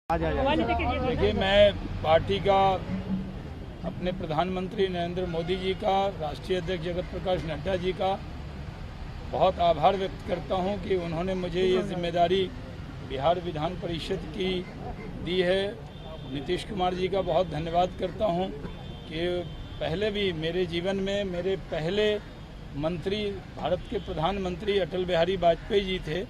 देखिए, मैं पार्टी का, अपने प्रधानमंत्री नरेंद्र मोदी जी का, राष्ट्रीय अध्यक्ष जगत प्रकाश नड्डा जी का बहुत आभार व्यक्त करता हूं कि उन्होंने मुझे ये जिम्मेदारी बिहार विधान परिषद की दी है। नीतीश कुमार जी का बहुत धन्यवाद करता हूं कि पहले भी मेरे जीवन में मेरे पहले मंत्री भारत के प्रधानमंत्री अटल बिहारी वाजपेयी जी थे,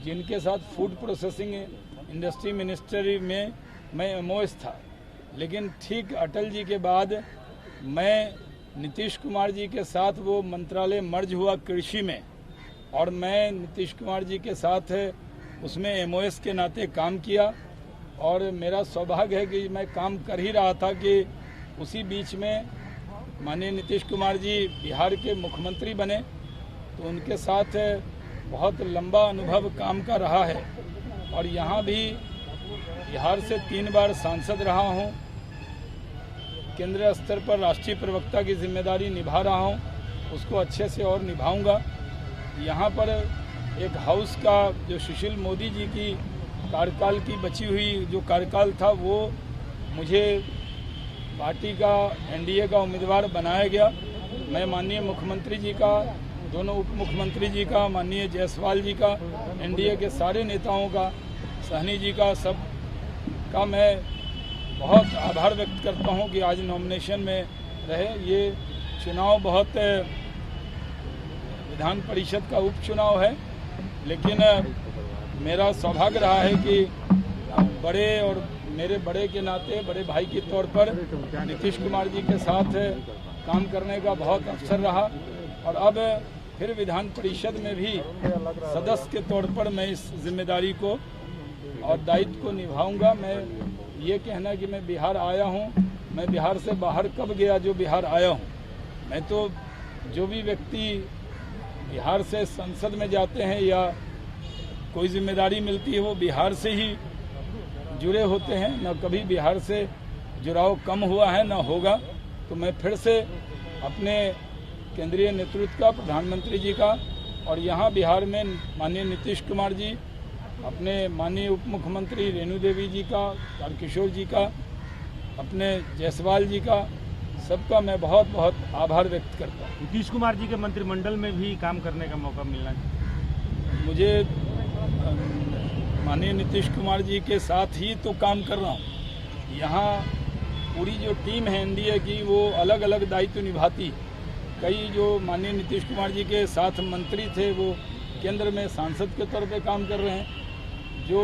जिनके साथ फूड प्रोसेसिंग इंडस्ट्री मिनिस्ट्री में मैं एमओएस था। लेकिन ठीक अटल जी के बाद मैं नीतीश कुमार जी के साथ वो मंत्रालय मर्ज हुआ कृषि में, और मैं नीतीश कुमार जी के साथ उसमें एमओएस के नाते काम किया। और मेरा सौभाग्य है कि मैं काम कर ही रहा था कि उसी बीच में माननीय नीतीश कुमार जी बिहार के मुख्यमंत्री बने, तो उनके साथ बहुत लंबा अनुभव काम का रहा है। और यहाँ भी बिहार से 3 बार सांसद रहा हूँ, केंद्रीय स्तर पर राष्ट्रीय प्रवक्ता की जिम्मेदारी निभा रहा हूँ, उसको अच्छे से और निभाऊंगा। यहाँ पर एक हाउस का जो सुशील मोदी जी की कार्यकाल की बची हुई जो कार्यकाल था, वो मुझे पार्टी का एनडीए का उम्मीदवार बनाया गया। मैं माननीय मुख्यमंत्री जी का, दोनों उप मुख्यमंत्री जी का, माननीय जायसवाल जी का, एनडीए के सारे नेताओं का, सहनी जी का, सब का मैं बहुत आभार व्यक्त करता हूं कि आज नॉमिनेशन में रहे। ये चुनाव बहुत विधान परिषद का उपचुनाव है, लेकिन मेरा सौभाग्य रहा है कि बड़े और मेरे बड़े के नाते, बड़े भाई के तौर पर नीतीश कुमार जी के साथ काम करने का बहुत अवसर रहा। और अब फिर विधान परिषद में भी सदस्य के तौर पर मैं इस जिम्मेदारी को और दायित्व को निभाऊंगा। मैं ये कहना कि मैं बिहार आया हूं, मैं बिहार से बाहर कब गया जो बिहार आया हूं। मैं तो, जो भी व्यक्ति बिहार से संसद में जाते हैं या कोई जिम्मेदारी मिलती है, वो बिहार से ही जुड़े होते हैं। न कभी बिहार से जुड़ाव कम हुआ है, न होगा। तो मैं फिर से अपने केंद्रीय नेतृत्व का, प्रधानमंत्री जी का, और यहाँ बिहार में माननीय नीतीश कुमार जी, अपने माननीय उप मुख्यमंत्री रेणु देवी जी का, तारकिशोर जी का, अपने जायसवाल जी का, सबका मैं बहुत बहुत आभार व्यक्त करता हूँ। नीतीश कुमार जी के मंत्रिमंडल में भी काम करने का मौका मिलना चाहिए। मुझे माननीय नीतीश कुमार जी के साथ ही तो काम कर रहा हूँ। यहाँ पूरी जो टीम है एनडीए की, वो अलग अलग दायित्व निभाती। कई जो माननीय नीतीश कुमार जी के साथ मंत्री थे, वो केंद्र में सांसद के तौर पे काम कर रहे हैं। जो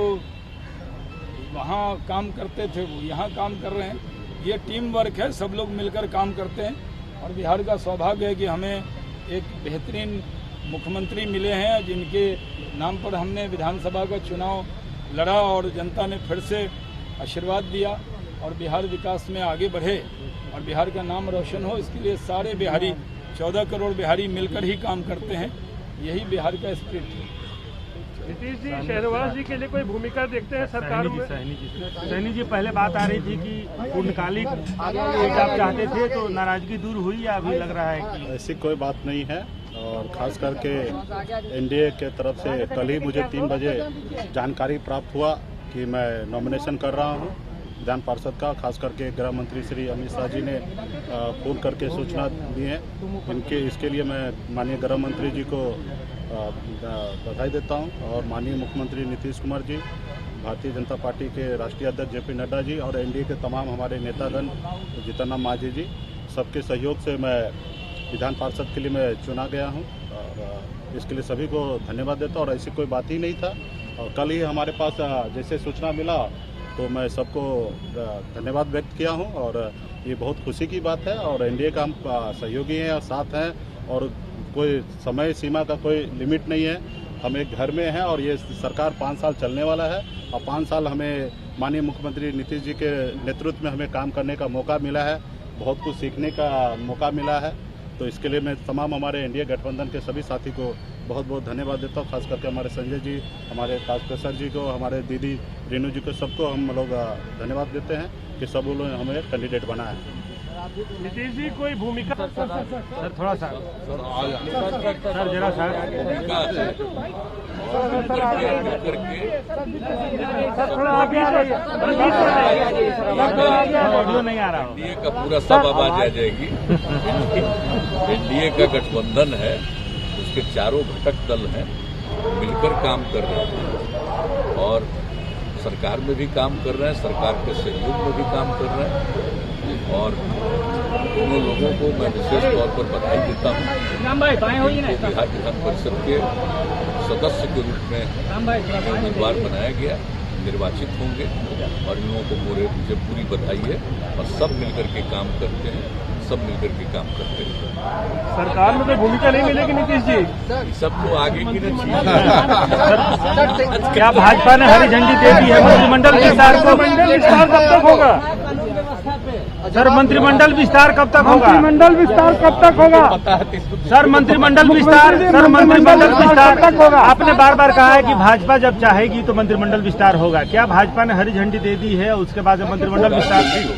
वहाँ काम करते थे, वो यहाँ काम कर रहे हैं। ये टीम वर्क है, सब लोग मिलकर काम करते हैं। और बिहार का सौभाग्य है कि हमें एक बेहतरीन मुख्यमंत्री मिले हैं, जिनके नाम पर हमने विधानसभा का चुनाव लड़ा और जनता ने फिर से आशीर्वाद दिया। और बिहार विकास में आगे बढ़े और बिहार का नाम रोशन हो, इसके लिए सारे बिहारी, 14 करोड़ बिहारी मिलकर ही काम करते हैं। यही बिहार का स्पिरिट है। नीतीश जी, शहनवाज जी के लिए कोई भूमिका देखते हैं सरकार में? सहनी जी, पहले बात आ रही थी कि पूर्णकालिक आप चाहते थे, तो नाराजगी दूर हुई या अभी लग रहा है कि? ऐसी कोई बात नहीं है। और खास करके एनडीए के तरफ से कल ही मुझे 3 बजे जानकारी प्राप्त हुआ कि मैं नॉमिनेशन कर रहा हूं विधान पार्षद का। खास करके गृह मंत्री श्री अमित शाह जी ने फ़ोन करके सूचना दी है। इसके लिए मैं माननीय गृह मंत्री जी को बधाई देता हूं, और माननीय मुख्यमंत्री नीतीश कुमार जी, भारतीय जनता पार्टी के राष्ट्रीय अध्यक्ष जेपी नड्डा जी और एनडीए के तमाम हमारे नेतागण, जीतन राम मांझी जी, सबके सहयोग से मैं विधान पार्षद के लिए मैं चुना गया हूं। और इसके लिए सभी को धन्यवाद देता हूं। और ऐसी कोई बात ही नहीं था। और कल ही हमारे पास जैसे सूचना मिला, तो मैं सबको धन्यवाद व्यक्त किया हूं। और ये बहुत खुशी की बात है। और एनडीए का हम सहयोगी हैं और साथ हैं, और कोई समय सीमा का कोई लिमिट नहीं है। हम एक घर में हैं, और ये सरकार 5 साल चलने वाला है। और 5 साल हमें माननीय मुख्यमंत्री नीतीश जी के नेतृत्व में हमें काम करने का मौका मिला है, बहुत कुछ सीखने का मौका मिला है। तो इसके लिए मैं तमाम हमारे एनडीए गठबंधन के सभी साथी को बहुत बहुत धन्यवाद देता हूँ। खास करके हमारे संजय जी, हमारे तारकिशोर जी को, हमारे दीदी रेणु जी को, सबको हम लोग धन्यवाद देते हैं कि सब लोग हमें कैंडिडेट बनाए हैं। नीतीश जी कोई भूमिका सर थोड़ा सा सर जरा सा ऑडियो नहीं आ रहा हो। एनडीए का पूरा सब आवाज आ जाएगी। एनडीए का गठबंधन है, उसके चारों घटक दल हैं, मिलकर काम कर रहे हैं और सरकार में भी काम कर रहे हैं, सरकार के सहयोग में भी काम कर रहे हैं और दोनों लोगों को मैं विशेष तौर पर बधाई देता हूँ। बिहार विधान परिषद के सदस्य के रूप में उम्मीदवार बनाया गया, निर्वाचित होंगे और इन लोगों को मुझे पूरी बधाई है और सब मिलकर के काम करते हैं, सब मिलकर के काम करते हैं। सरकार में कोई भूमिका नहीं मिलेगी नीतीश जी? सब तो आगे की न चीज। क्या भाजपा ने हरी झंडी दे दी है मंत्रिमंडल विस्तार को? विस्तार कब तक होगा सर मंत्रिमंडल विस्तार कब तक होगा? मंत्रिमंडल विस्तार कब तक होगा? सर मंत्रिमंडल विस्तार तक होगा। आपने बार बार कहा है कि भाजपा जब चाहेगी तो मंत्रिमंडल विस्तार होगा। क्या भाजपा ने हरी झंडी दे दी है उसके बाद मंत्रिमंडल विस्तार